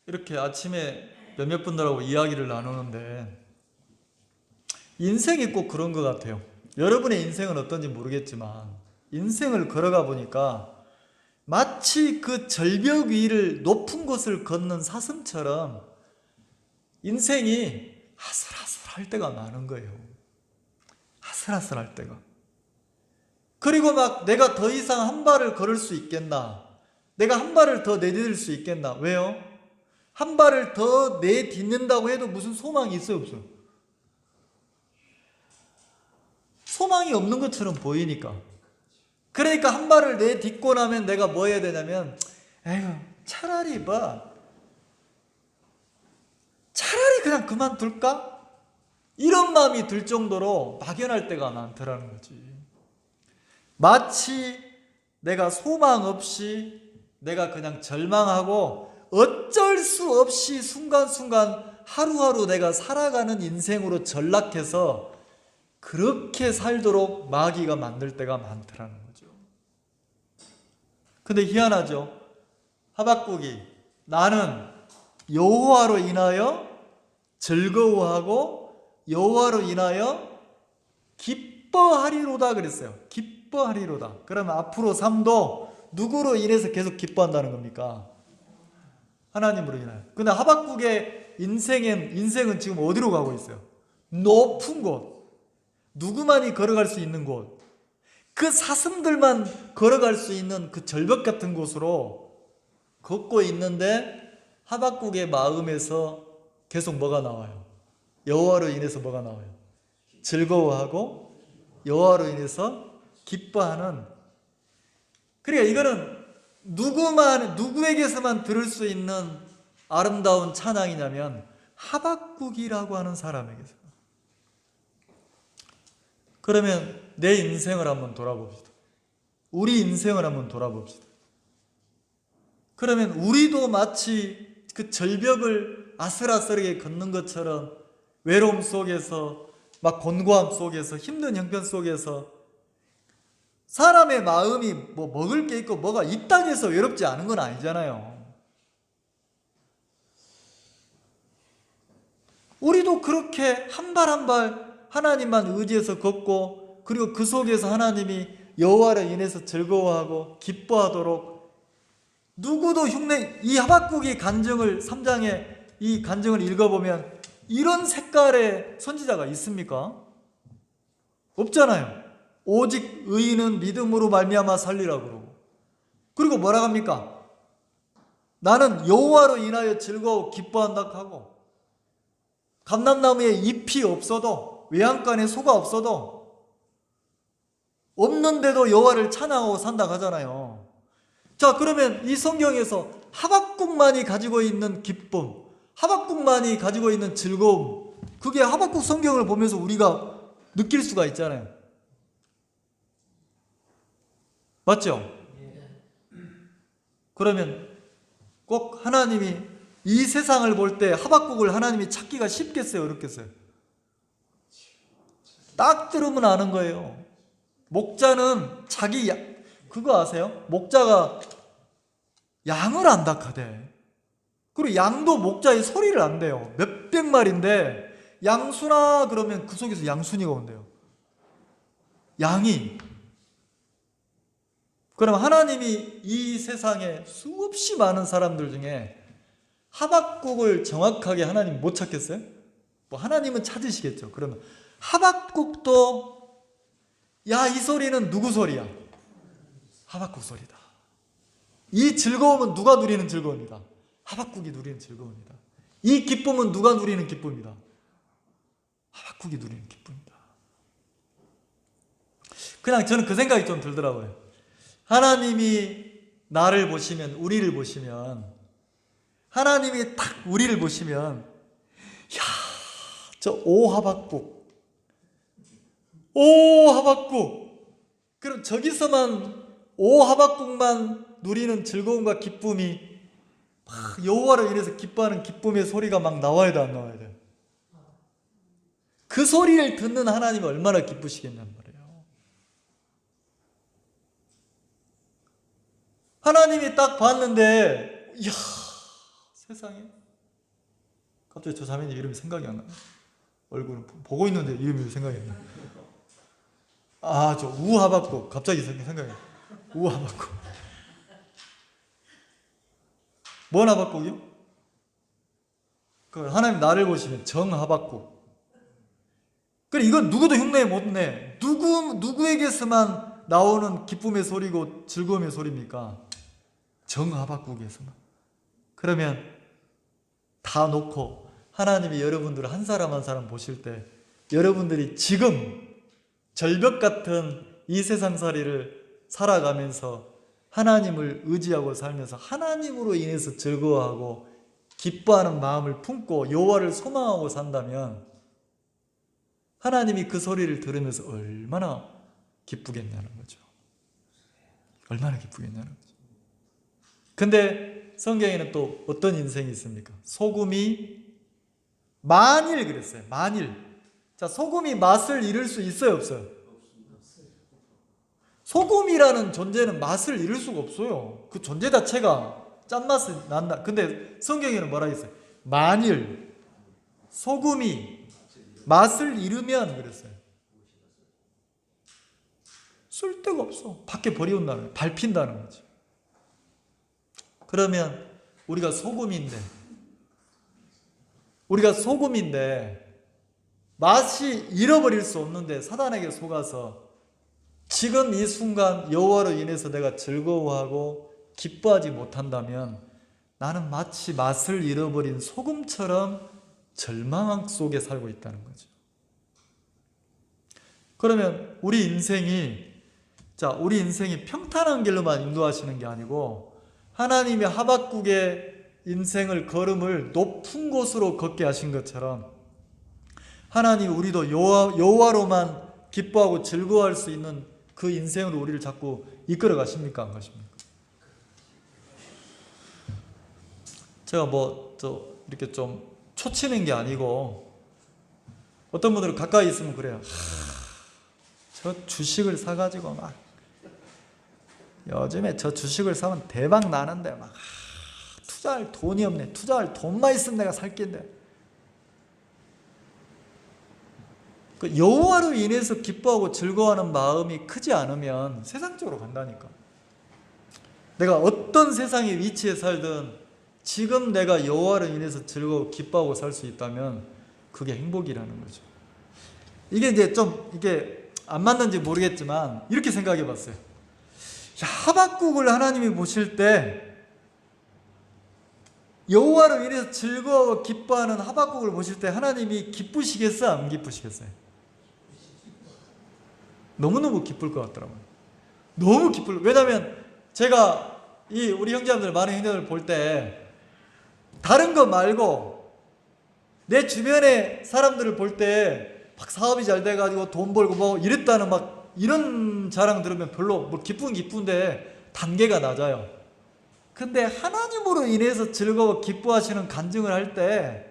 이렇게 아침에 몇몇 분들하고 이야기를 나누는데 인생이 꼭 그런 것 같아요. 여러분의 인생은 어떤지 모르겠지만 인생을 걸어가 보니까 마치 그 절벽 위를 높은 곳을 걷는 사슴처럼 인생이 아슬아슬할 때가 많은 거예요. 아슬아슬할 때가. 그리고 막 내가 더 이상 한 발을 걸을 수 있겠나? 내가 한 발을 더 내딛을 수 있겠나? 왜요? 한 발을 더 내딛는다고 해도 무슨 소망이 있어요, 없어요? 소망이 없는 것처럼 보이니까. 그러니까 한 발을 내딛고 나면 내가 뭐 해야 되냐면, 에휴, 차라리 그냥 그만둘까? 이런 마음이 들 정도로 막연할 때가 많더라는 거지. 마치 내가 소망 없이 내가 그냥 절망하고 어쩔 수 없이 순간순간 하루하루 내가 살아가는 인생으로 전락해서 그렇게 살도록 마귀가 만들 때가 많더라는 거죠. 근데 희한하죠. 하박국이 나는 여호와로 인하여 즐거워하고 여호와로 인하여 기뻐하리로다 그랬어요. 기뻐하리로다. 그러면 앞으로 삶도 누구로 인해서 계속 기뻐한다는 겁니까? 하나님으로 인하여. 근데 하박국의 인생은 지금 어디로 가고 있어요? 높은 곳. 누구만이 걸어갈 수 있는 곳. 그 사슴들만 걸어갈 수 있는 그 절벽 같은 곳으로 걷고 있는데 하박국의 마음에서 계속 뭐가 나와요? 여호와로 인해서 뭐가 나와요? 즐거워하고 여호와로 인해서 기뻐하는. 그러니까 이거는 누구에게서만 들을 수 있는 아름다운 찬양이냐면 하박국이라고 하는 사람에게서. 그러면 내 인생을 한번 돌아봅시다. 우리 인생을 한번 돌아봅시다. 그러면 우리도 마치 그 절벽을 아슬아슬하게 걷는 것처럼 외로움 속에서 막 곤고함 속에서 힘든 형편 속에서 사람의 마음이 뭐 먹을 게 있고 뭐가 이 땅에서 외롭지 않은 건 아니잖아요. 우리도 그렇게 한 발 한 발 하나님만 의지해서 걷고 그리고 그 속에서 하나님이 여호와로 인해서 즐거워하고 기뻐하도록 누구도 이 하박국의 간증을 3장에 이 간증을 읽어보면 이런 색깔의 선지자가 있습니까? 없잖아요. 오직 의인은 믿음으로 말미암아 살리라 그러고 그리고 뭐라 합니까? 나는 여호와로 인하여 즐거워 기뻐한다 하고 감람나무에 잎이 없어도 외양간에 소가 없어도 없는데도 여호와를 찬양하고 산다 하잖아요. 자, 그러면 이 성경에서 하박국만이 가지고 있는 기쁨, 하박국만이 가지고 있는 즐거움, 그게 하박국 성경을 보면서 우리가 느낄 수가 있잖아요. 맞죠? 그러면 꼭 하나님이 이 세상을 볼 때 하박국을 하나님이 찾기가 쉽겠어요? 어렵겠어요? 딱 들으면 아는 거예요. 목자는 그거 아세요? 목자가 양을 안 닦아대. 그리고 양도 목자의 소리를 안 대요. 몇백 마리인데 양수나 그러면 그 속에서 양순이가 온대요. 양이. 그럼 하나님이 이 세상에 수없이 많은 사람들 중에 하박국을 정확하게 하나님 못 찾겠어요? 뭐 하나님은 찾으시겠죠. 그러면 하박국도 야, 이 소리는 누구 소리야? 하박국 소리다. 이 즐거움은 누가 누리는 즐거움이다? 하박국이 누리는 즐거움이다. 이 기쁨은 누가 누리는 기쁨이다? 하박국이 누리는 기쁨이다. 그냥 저는 그 생각이 좀 들더라고요. 하나님이 나를 보시면, 우리를 보시면, 하나님이 딱 우리를 보시면, 야, 오 하박국, 그럼 저기서만 오 하박국만 누리는 즐거움과 기쁨이 막 여호와로 인해서 기뻐하는 기쁨의 소리가 막 나와야 돼, 안 나와야 돼? 그 소리를 듣는 하나님이 얼마나 기쁘시겠냔 말이에요. 하나님이 딱 봤는데, 이야, 세상에. 갑자기 저 자매님 이름이 생각이 안 나요. 얼굴은 보고 있는데 이름이 생각이 안 나. 아, 저 우하박국 갑자기 생각이 나. 우하박국. 뭔 하박국이요? 그 하나님 나를 보시면 정하박국. 그래, 이건 누구도 흉내 못 내. 누구에게서만 나오는 기쁨의 소리고 즐거움의 소리입니까? 정하박국에서만. 그러면 다 놓고 하나님이 여러분들을 한 사람 한 사람 보실 때 여러분들이 지금 절벽 같은 이 세상살이를 살아가면서 하나님을 의지하고 살면서 하나님으로 인해서 즐거워하고 기뻐하는 마음을 품고 여호와를 소망하고 산다면 하나님이 그 소리를 들으면서 얼마나 기쁘겠냐는 거죠. 얼마나 기쁘겠냐는 거죠. 근데 성경에는 또 어떤 인생이 있습니까? 소금이 만일 그랬어요. 만일. 자, 소금이 맛을 잃을 수 있어요, 없어요? 소금이라는 존재는 맛을 잃을 수가 없어요. 그 존재 자체가 짠맛이 난다. 근데 성경에는 뭐라 했어요? 만일 소금이 맛을 잃으면 그랬어요. 쓸데가 없어. 밖에 버려온다는 거예요. 밟힌다는 거죠. 그러면 우리가 소금인데 맛이 잃어버릴 수 없는데 사단에게 속아서 지금 이 순간 여호와로 인해서 내가 즐거워하고 기뻐하지 못한다면 나는 마치 맛을 잃어버린 소금처럼 절망 속에 살고 있다는 거죠. 그러면 우리 인생이 평탄한 길로만 인도하시는 게 아니고 하나님이 하박국의 인생을 걸음을 높은 곳으로 걷게 하신 것처럼 하나님 우리도 여호와로만 기뻐하고 즐거워할 수 있는 그 인생으로 우리를 자꾸 이끌어 가십니까? 안 가십니까? 제가 이렇게 좀 초치는 게 아니고 어떤 분들은 가까이 있으면 그래요. 저 주식을 사가지고 막 요즘에 저 주식을 사면 대박 나는데 막 투자할 돈이 없네. 투자할 돈만 있으면 내가 살 낀데. 그 여호와로 인해서 기뻐하고 즐거워하는 마음이 크지 않으면 세상적으로 간다니까. 내가 어떤 세상의 위치에 살든 지금 내가 여호와로 인해서 즐거워 기뻐하고 살 수 있다면 그게 행복이라는 거죠. 이게 이제 좀 이게 안 맞는지 모르겠지만 이렇게 생각해 봤어요. 하박국을 하나님이 보실 때 여호와로 인해서 즐거워 기뻐하는 하박국을 보실 때 하나님이 기쁘시겠어요? 안 기쁘시겠어요? 너무너무 기쁠 것 같더라고요. 너무 기쁠. 왜냐하면 제가 우리 형제들 많은 형제들 볼 때 다른 거 말고 내 주변의 사람들을 볼 때 막 사업이 잘 돼가지고 돈 벌고 뭐 이랬다는 막 이런 자랑 들으면 별로 뭐 기쁜데 단계가 낮아요. 근데 하나님으로 인해서 즐거워 기뻐하시는 간증을 할 때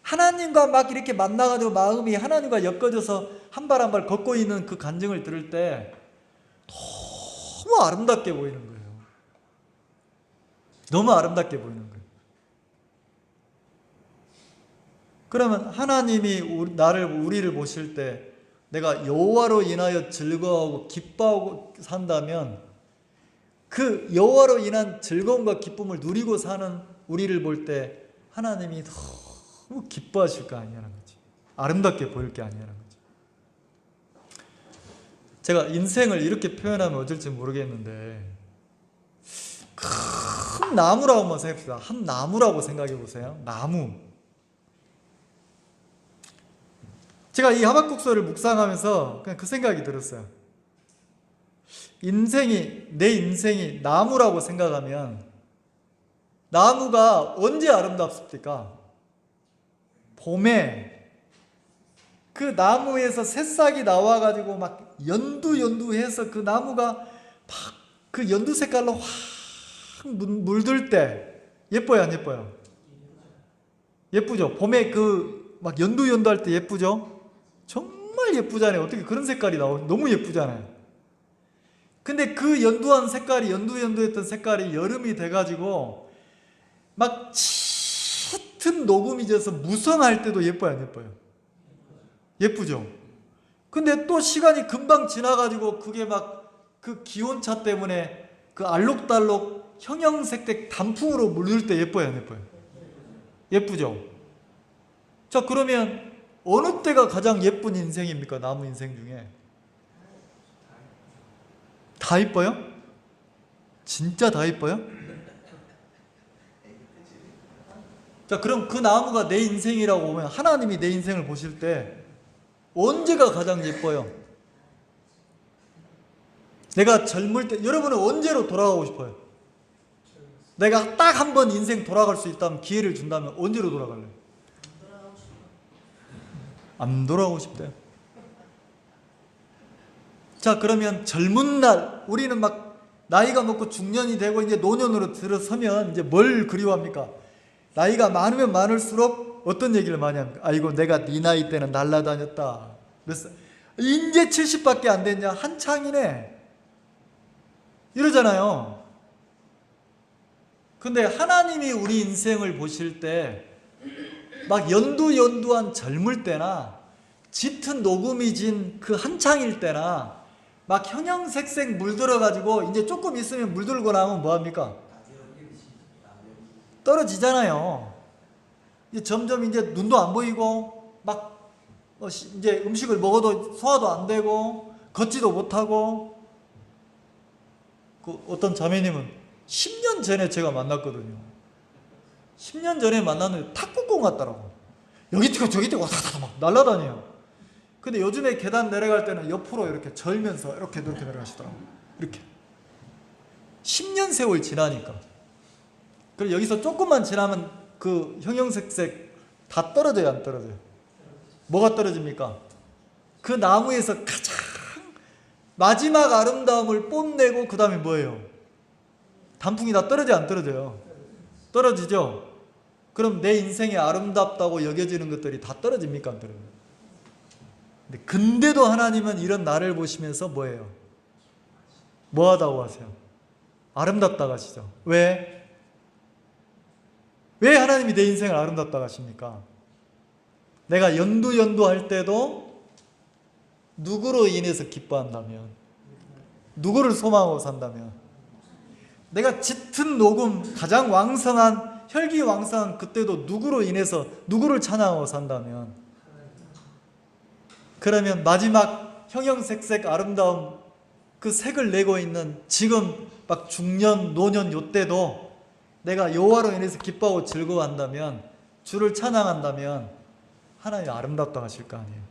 하나님과 막 이렇게 만나가지고 마음이 하나님과 엮어져서 한 발 한 발 걷고 있는 그 간증을 들을 때 너무 아름답게 보이는 거예요. 너무 아름답게 보이는 거예요. 그러면 하나님이 우리를 보실 때 내가 여호와로 인하여 즐거워하고 기뻐하고 산다면 그 여호와로 인한 즐거움과 기쁨을 누리고 사는 우리를 볼 때 하나님이 너무 기뻐하실 거 아니냐는 거지. 아름답게 보일 게 아니냐는 거지. 제가 인생을 이렇게 표현하면 어쩔지 모르겠는데 큰 나무라고 한번 생각해봅시다. 한 나무라고 생각해 보세요. 나무. 제가 이 하박국서를 묵상하면서 그냥 그 생각이 들었어요. 내 인생이 나무라고 생각하면 나무가 언제 아름답습니까? 봄에 그 나무에서 새싹이 나와가지고 막 연두해서 그 나무가 막 그 연두 색깔로 확 물들 때 예뻐요, 안 예뻐요? 예쁘죠? 봄에 그 막 연두할 때 예쁘죠? 정말 예쁘잖아요. 어떻게 그런 색깔이 너무 예쁘잖아요. 근데 그 연두한 색깔이 연두했던 색깔이 여름이 돼가지고 막 짙은 녹음이 져서 무성할 때도 예뻐요, 안 예뻐요? 예쁘죠? 근데 또 시간이 금방 지나가지고 그게 막 그 기온차 때문에 그 알록달록 형형색색 단풍으로 물들 때 예뻐요, 안 예뻐요? 예쁘죠? 자, 그러면 어느 때가 가장 예쁜 인생입니까? 나무 인생 중에. 다 이뻐요? 진짜 다 이뻐요? 자, 그럼 그 나무가 내 인생이라고 보면 하나님이 내 인생을 보실 때 언제가 가장 예뻐요? 내가 젊을 때, 여러분은 언제로 돌아가고 싶어요? 내가 딱 한 번 인생 돌아갈 수 있다면, 기회를 준다면 언제로 돌아갈래요? 안 돌아가고 싶대요. 자, 그러면 젊은 날, 우리는 막 나이가 먹고 중년이 되고 이제 노년으로 들어서면 이제 뭘 그리워합니까? 나이가 많으면 많을수록 어떤 얘기를 많이 합니까? 아이고, 내가 네 나이 때는 날라다녔다. 그래서 이제 70밖에 안 됐냐? 한창이네. 이러잖아요. 근데 하나님이 우리 인생을 보실 때 막 연두연두한 젊을 때나 짙은 녹음이 진 그 한창일 때나 막 형형색색 물들어가지고 이제 조금 있으면 물들고 나면 뭐합니까? 떨어지잖아요. 이제 점점 이제 눈도 안 보이고 막 이제 음식을 먹어도 소화도 안 되고 걷지도 못하고. 그 어떤 자매님은 10년 전에 제가 만났거든요. 10년 전에 만났는데 탁구공 같더라고. 여기 뛰고 저기 뛰고 왔다 막 날아다녀요. 근데 요즘에 계단 내려갈 때는 옆으로 이렇게 절면서 이렇게 내려가시더라고. 이렇게 10년 세월 지나니까. 그리고 여기서 조금만 지나면 그 형형색색 다 떨어져요, 안 떨어져요? 뭐가 떨어집니까? 그 나무에서 가장 마지막 아름다움을 뽐내고 그 다음에 뭐예요? 단풍이 다 떨어져, 안 떨어져요? 떨어지죠? 그럼 내 인생이 아름답다고 여겨지는 것들이 다 떨어집니까, 안 떨어져요? 근데도 하나님은 이런 나를 보시면서 뭐예요? 뭐하다고 하세요? 아름답다고 하시죠. 왜? 왜 하나님이 내 인생을 아름답다고 하십니까? 내가 연두할 때도 누구로 인해서 기뻐한다면, 누구를 소망하고 산다면, 내가 짙은 녹음, 가장 왕성한, 혈기왕성한 그때도 누구로 인해서 누구를 찬양하고 산다면, 그러면 마지막 형형색색 아름다움 그 색을 내고 있는 지금 막 중년, 노년 요때도 내가 여호와로 인해서 기뻐하고 즐거워한다면, 주를 찬양한다면 하나님 아름답다고 하실 거 아니에요.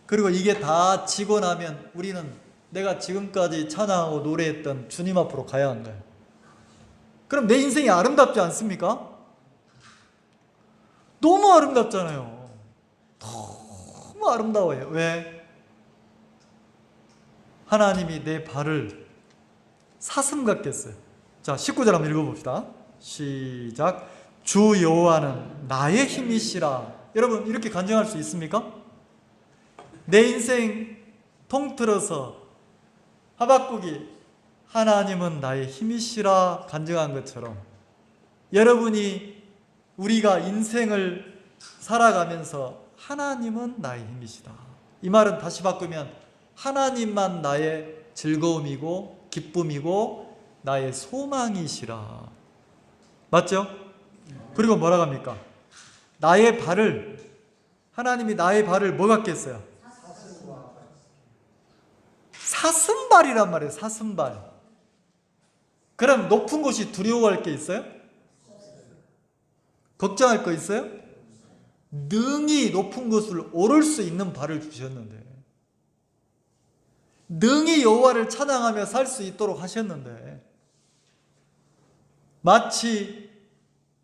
그리고 이게 다 지고 나면 우리는 내가 지금까지 찬양하고 노래했던 주님 앞으로 가야 한다. 그럼 내 인생이 아름답지 않습니까? 너무 아름답잖아요. 너무 아름다워요. 왜? 하나님이 내 발을 사슴 같게 했어요. 자, 19절 한번 읽어봅시다. 시작. 주 여호와는 나의 힘이시라. 여러분, 이렇게 간증할 수 있습니까? 내 인생 통틀어서 하박국이 하나님은 나의 힘이시라 간증한 것처럼, 여러분이 우리가 인생을 살아가면서 하나님은 나의 힘이시다. 이 말은 다시 바꾸면 하나님만 나의 즐거움이고 기쁨이고 나의 소망이시라. 맞죠? 그리고 뭐라고 합니까? 나의 발을, 하나님이 나의 발을 뭐 같게 했어요? 사슴발이란 말이에요. 사슴발. 그럼 높은 곳이 두려워할 게 있어요? 걱정할 거 있어요? 능히 높은 곳을 오를 수 있는 발을 주셨는데, 능히 여호와를 찬양하며 살 수 있도록 하셨는데, 마치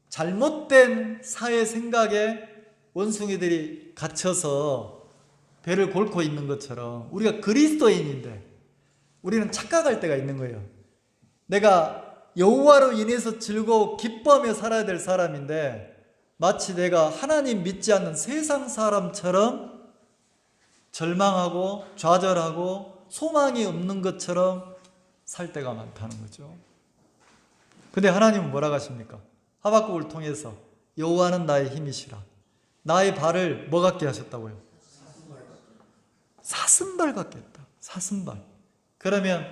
잘못된 사회 생각에 원숭이들이 갇혀서 배를 골고 있는 것처럼 우리가 그리스도인인데 우리는 착각할 때가 있는 거예요. 내가 여호와로 인해서 즐거워 기뻐하며 살아야 될 사람인데 마치 내가 하나님 믿지 않는 세상 사람처럼 절망하고 좌절하고 소망이 없는 것처럼 살 때가 많다는 거죠. 근데 하나님은 뭐라고 하십니까? 하박국을 통해서 여호와는 나의 힘이시라. 나의 발을 뭐 같게 하셨다고요? 사슴발 같겠다. 사슴발. 그러면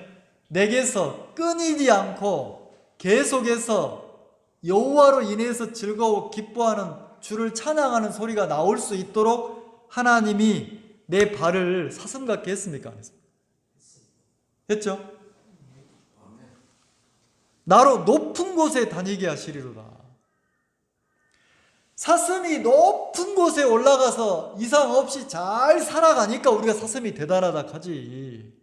내게서 끊이지 않고 계속해서 여호와로 인해서 즐거워 기뻐하는 주를 찬양하는 소리가 나올 수 있도록 하나님이 내 발을 사슴 같게 했습니까? 안 했습니까? 했죠? 나로 높은 곳에 다니게 하시리로다. 사슴이 높은 곳에 올라가서 이상 없이 잘 살아가니까 우리가 사슴이 대단하다 하지.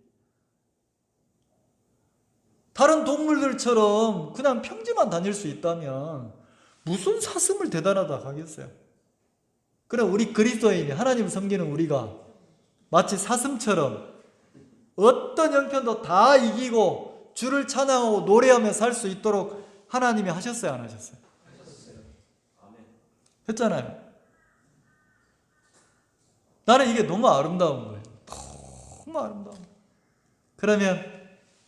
다른 동물들처럼 그냥 평지만 다닐 수 있다면 무슨 사슴을 대단하다 하겠어요? 그럼 우리 그리스도인이 하나님 섬기는 우리가 마치 사슴처럼 어떤 형편도 다 이기고 주를 찬양하고 노래하며 살 수 있도록 하나님이 하셨어요, 안 하셨어요? 했잖아요. 나는 이게 너무 아름다운 거예요. 너무 아름다워. 그러면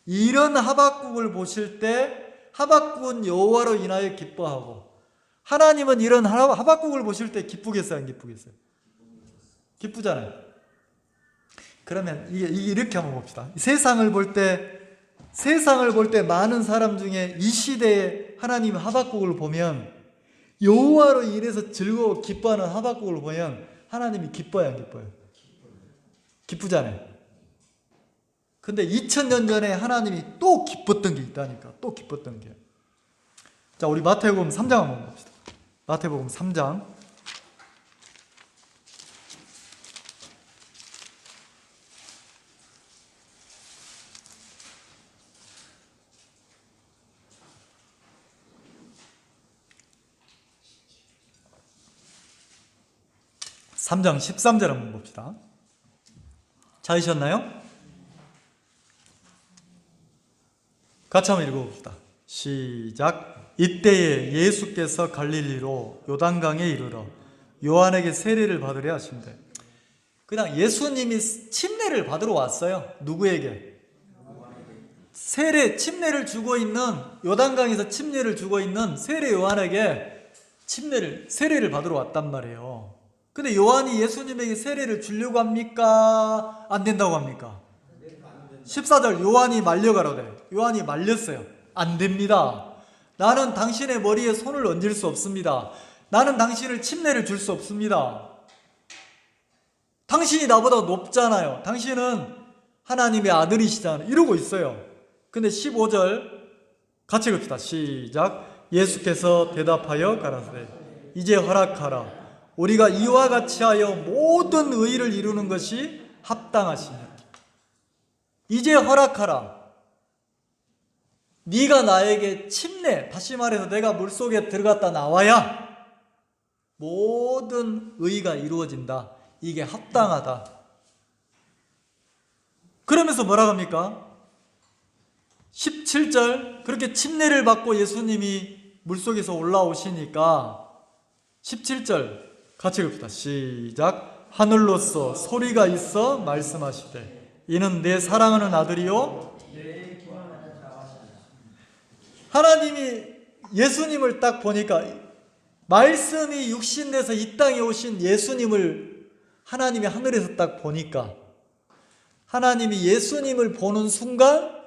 이런 하박국을 보실 때 하박국은 여호와로 인하여 기뻐하고 하나님은 이런 하박국을 보실 때 기쁘겠어요, 안 기쁘겠어요? 기쁘잖아요. 그러면 이렇게 한번 봅시다. 세상을 볼 때 많은 사람 중에 이 시대에 하나님 하박국을 보면 여호와로 인해서 즐거워 기뻐하는 하박국을 보면 하나님이 기뻐요, 안 기뻐요? 기쁘잖아요. 근데 2000년 전에 하나님이 또 기뻤던 게 있다니까. 또 기뻤던 게. 자, 우리 마태복음 3장 한번 봅시다. 마태복음 3장. (3장) 13절 한번 봅시다. 찾으셨나요? 같이 한번 읽어봅시다. 시작. 이때에 예수께서 갈릴리로 요단강에 이르러 요한에게 세례를 받으려 하신대. 그냥 예수님이 침례를 받으러 왔어요. 누구에게? 침례를 주고 있는, 요단강에서 침례를 주고 있는 세례 요한에게 세례를 받으러 왔단 말이에요. 근데 요한이 예수님에게 세례를 주려고 합니까? 안 된다고 합니까? 14절 요한이 말려가로되. 요한이 말렸어요. 안 됩니다. 나는 당신의 머리에 손을 얹을 수 없습니다. 나는 당신을 침례를 줄 수 없습니다. 당신이 나보다 높잖아요. 당신은 하나님의 아들이시잖아요. 이러고 있어요. 근데 15절 같이 읽읍시다. 시작. 예수께서 대답하여 가라사대 이제 허락하라. 우리가 이와 같이 하여 모든 의를 이루는 것이 합당하시니 이제 허락하라. 네가 나에게 침례, 다시 말해서 내가 물속에 들어갔다 나와야 모든 의가 이루어진다. 이게 합당하다. 그러면서 뭐라고 합니까? 17절 그렇게 침례를 받고 예수님이 물속에서 올라오시니까 17절 같이 읽읍시다. 시작. 하늘로서 소리가 있어 말씀하시되 이는 내 사랑하는 아들이요. 하나님이 예수님을 딱 보니까 말씀이 육신돼서 이 땅에 오신 예수님을 하나님이 하늘에서 딱 보니까 하나님이 예수님을 보는 순간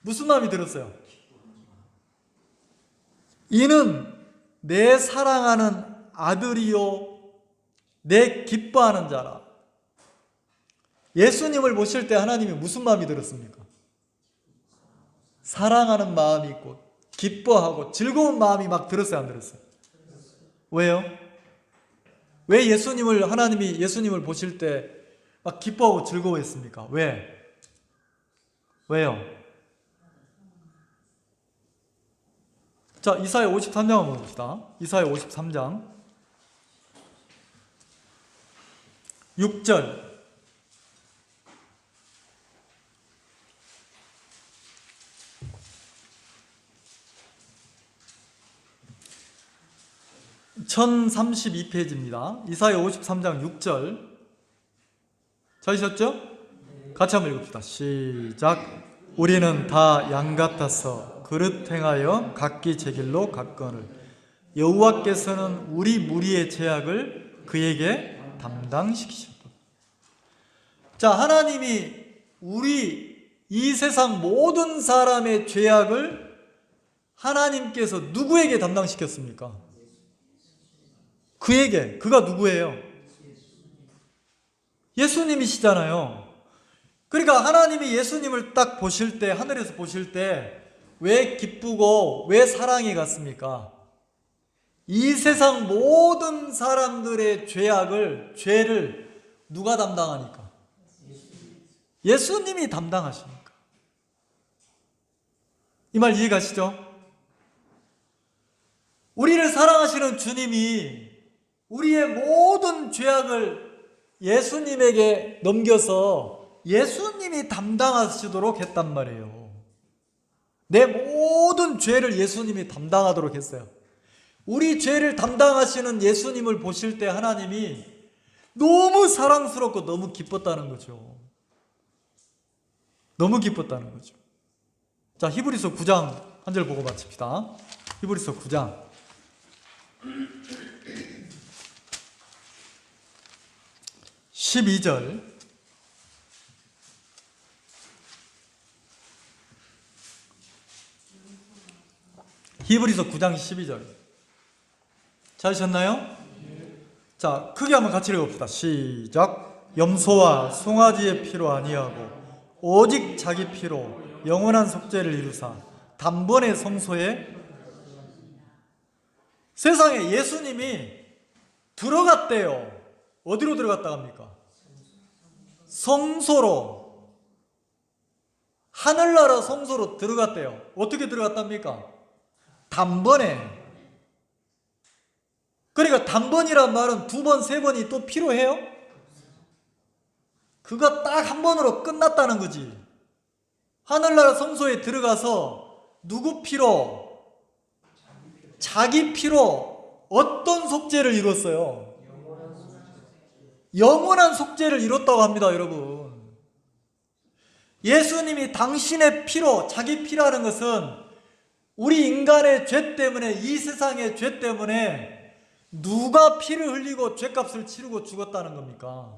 무슨 마음이 들었어요? 이는 내 사랑하는 아들이요 내 기뻐하는 자라. 예수님을 보실 때 하나님이 무슨 마음이 들었습니까? 사랑하는 마음이 있고 기뻐하고 즐거운 마음이 막 들었어요, 안 들었어요? 왜요? 왜 하나님이 예수님을 보실 때 막 기뻐하고 즐거워했습니까? 왜요? 자, 이사야 53장 한번 봅시다. 이사야 53장 6절. (1032페이지입니다) 이사야 53장 6절 찾으셨죠? 같이 한번 읽읍시다. 시작. 우리는 다 양 같아서 그릇 행하여 각기 제 길로 갔거늘 여호와께서는 우리 무리의 죄악을 그에게 담당시키셨다. 자, 하나님이 이 세상 모든 사람의 죄악을 하나님께서 누구에게 담당시켰습니까? 그에게. 그가 누구예요? 예수님이시잖아요. 그러니까 하나님이 예수님을 딱 보실 때, 하늘에서 보실 때 왜 기쁘고 왜 사랑이 갔습니까? 이 세상 모든 사람들의 죄를 누가 담당하니까? 예수님이 담당하시니까. 이 말 이해가시죠? 우리를 사랑하시는 주님이 우리의 모든 죄악을 예수님에게 넘겨서 예수님이 담당하시도록 했단 말이에요. 내 모든 죄를 예수님이 담당하도록 했어요. 우리 죄를 담당하시는 예수님을 보실 때 하나님이 너무 사랑스럽고 너무 기뻤다는 거죠. 너무 기뻤다는 거죠. 자, 히브리서 9장 한 절 보고 마칩시다. 히브리서 9장 12절. 히브리서 9장 12절. 찾으셨나요? 자, 크게 한번 같이 읽어봅시다. 시작. 염소와 송아지의 피로 아니하고 오직 자기 피로 영원한 속죄를 이루사 단번에 성소에. 세상에 예수님이 들어갔대요. 어디로 들어갔다 합니까? 성소로. 하늘나라 성소로 들어갔대요. 어떻게 들어갔답니까? 단번에. 그러니까 단번이란 말은 두 번, 세 번이 또 필요해요? 그거 딱 한 번으로 끝났다는 거지. 하늘나라 성소에 들어가서 누구 피로? 자기 피로 어떤 속죄를 이뤘어요? 영원한 속죄를 이뤘다고 합니다, 여러분. 예수님이 당신의 피로, 자기 피라는 것은 우리 인간의 죄 때문에, 이 세상의 죄 때문에 누가 피를 흘리고 죄값을 치르고 죽었다는 겁니까?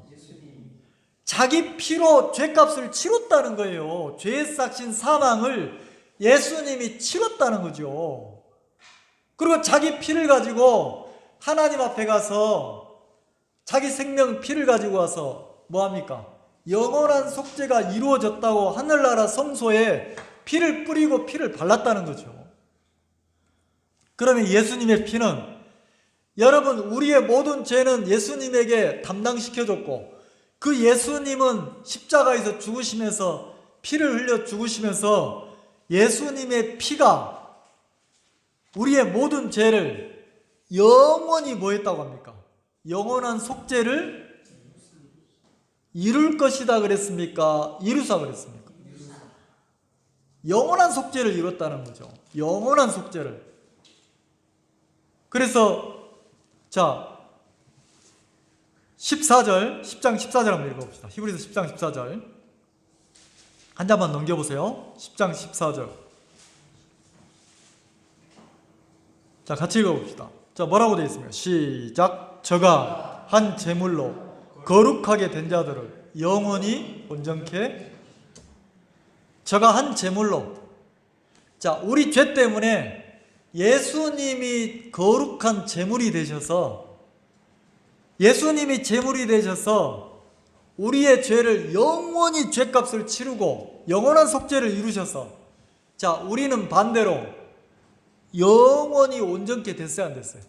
자기 피로 죄값을 치렀다는 거예요. 죄의 싹신 사망을 예수님이 치렀다는 거죠. 그리고 자기 피를 가지고 하나님 앞에 가서 자기 생명 피를 가지고 와서 뭐합니까? 영원한 속죄가 이루어졌다고 하늘나라 성소에 피를 뿌리고 피를 발랐다는 거죠. 그러면 예수님의 피는, 여러분, 우리의 모든 죄는 예수님에게 담당시켜줬고, 그 예수님은 십자가에서 죽으시면서 피를 흘려 죽으시면서 예수님의 피가 우리의 모든 죄를 영원히 뭐 했다고 합니까? 영원한 속죄를 이룰 것이다 그랬습니까? 이루사 그랬습니까? 영원한 속죄를 이뤘다는 거죠. 영원한 속죄를. 그래서 자, 14절, 10장 14절 한번 읽어봅시다. 히브리서 10장 14절. 한 장만 넘겨보세요. 10장 14절. 자, 같이 읽어봅시다. 자, 뭐라고 되어 있습니까? 시작. 저가 한 제물로 거룩하게 된 자들을 영원히 온전케. 저가 한 제물로. 자, 우리 죄 때문에 예수님이 거룩한 제물이 되셔서, 예수님이 제물이 되셔서 우리의 죄를 영원히 죄값을 치르고 영원한 속죄를 이루셔서, 자, 우리는 반대로 영원히 온전케 됐어요, 안 됐어요?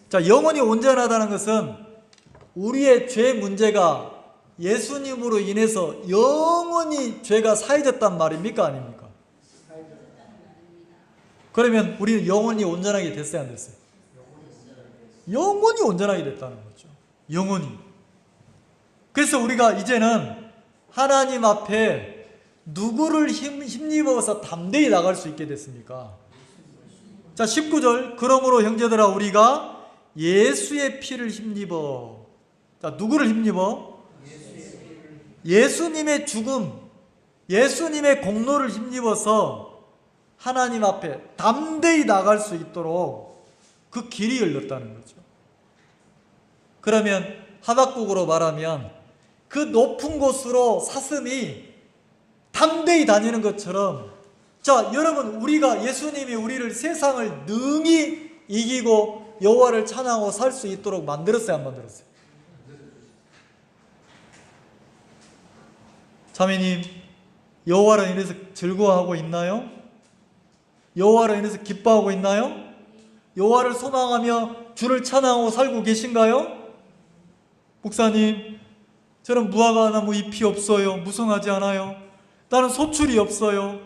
자, 영원히 온전하다는 것은 우리의 죄 문제가 예수님으로 인해서 영원히 죄가 사해졌단 말입니까, 아닙니까? 그러면 우리는 영원히 온전하게 됐어요, 안 됐어요? 영원히 온전하게 됐다는 거죠. 영원히. 그래서 우리가 이제는 하나님 앞에 누구를 힘입어서 담대히 나갈 수 있게 됐습니까? 자, 19절. 그러므로 형제들아, 우리가 예수의 피를 힘입어. 자, 누구를 힘입어? 예수님의 죽음, 예수님의 공로를 힘입어서 하나님 앞에 담대히 나갈 수 있도록 그 길이 열렸다는 거죠. 그러면 하박국으로 말하면 그 높은 곳으로 사슴이 담대히 다니는 것처럼, 자 여러분, 우리가 예수님이 우리를 세상을 능히 이기고 여호와를 찬양하고 살 수 있도록 만들었어요, 안 만들었어요? 자매님, 여호와로 인해서 즐거워하고 있나요? 여호와로 인해서 기뻐하고 있나요? 여호와를 소망하며 주를 찬양하고 살고 계신가요? 목사님, 저는 무화과 나무 잎이 없어요. 무성하지 않아요. 나는 소출이 없어요.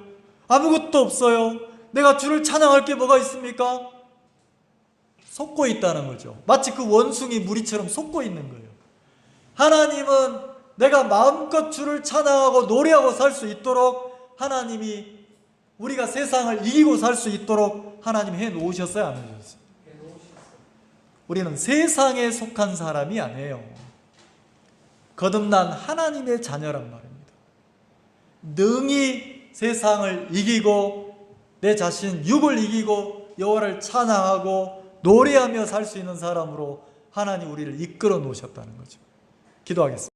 아무것도 없어요. 내가 주를 찬양할 게 뭐가 있습니까? 속고 있다는 거죠. 마치 그 원숭이 무리처럼 속고 있는 거예요. 하나님은 내가 마음껏 주를 찬양하고 노래하고 살 수 있도록, 하나님이 우리가 세상을 이기고 살 수 있도록 하나님 해 놓으셨어요, 안 해주셨어요? 우리는 세상에 속한 사람이 아니에요. 거듭난 하나님의 자녀란 말입니다. 능히 세상을 이기고 내 자신 육을 이기고 여호와를 찬양하고 노래하며 살 수 있는 사람으로 하나님 우리를 이끌어 놓으셨다는 거죠. 기도하겠습니다.